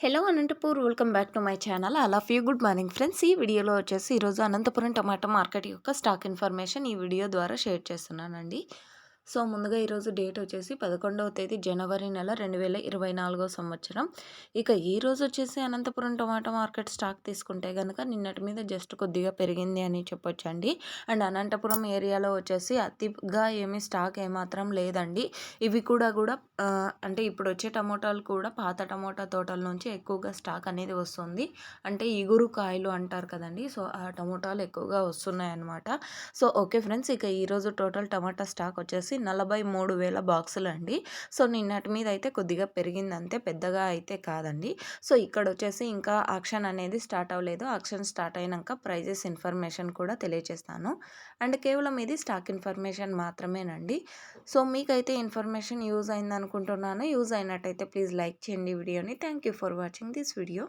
Hello Anantapur welcome back to my channel. I love you. Good morning friends. ఈ వీడియోలో వచ్చేసి ఈరోజు అనంతపురం టమాటా మార్కెట్ యొక్క స్టాక్ ఇన్ఫర్మేషన్ ఈ వీడియో ద్వారా షేర్ చేస్తున్నానండి. సో ముందుగా ఈరోజు డేట్ వచ్చేసి 11వ తేదీ జనవరి నెల 2024 సంవత్సరం. ఇక ఈరోజు వచ్చేసి అనంతపురం టమాటా మార్కెట్ స్టాక్ తీసుకుంటే కనుక నిన్నటి మీద జస్ట్ కొద్దిగా పెరిగింది అని చెప్పొచ్చండి. అండ్ అనంతపురం ఏరియాలో వచ్చేసి అతిగా ఏమీ స్టాక్ ఏమాత్రం లేదండి. ఇవి కూడా అంటే ఇప్పుడు వచ్చే టమోటాలు కూడా పాత టమోటా తోటల నుంచి ఎక్కువగా స్టాక్ అనేది వస్తుంది. అంటే ఇగురు కాయలు అంటారు కదండి. సో ఆ టమోటాలు ఎక్కువగా వస్తున్నాయి అన్నమాట. సో ఓకే ఫ్రెండ్స్, ఇక ఈరోజు టోటల్ టమాటా స్టాక్ వచ్చేసి 43,000 బాక్సులు అండి. సో నిన్నటి మీద అయితే కొద్దిగా పెరిగింది అంతే, పెద్దగా అయితే కాదండి. సో ఇక్కడ వచ్చేసి ఇంకా ఆక్షన్ అనేది స్టార్ట్ అవ్వలేదు. ఆక్షన్ స్టార్ట్ అయినాక ప్రైజెస్ ఇన్ఫర్మేషన్ కూడా తెలియజేస్తాను. అండ్ కేవలం ఇది స్టాక్ ఇన్ఫర్మేషన్ మాత్రమేనండి. సో మీకైతే ఇన్ఫర్మేషన్ యూజ్ అయింది అనుకుంటున్నాను. యూజ్ అయినట్టయితే ప్లీజ్ లైక్ చేయండి వీడియోని. Thank you for watching this video.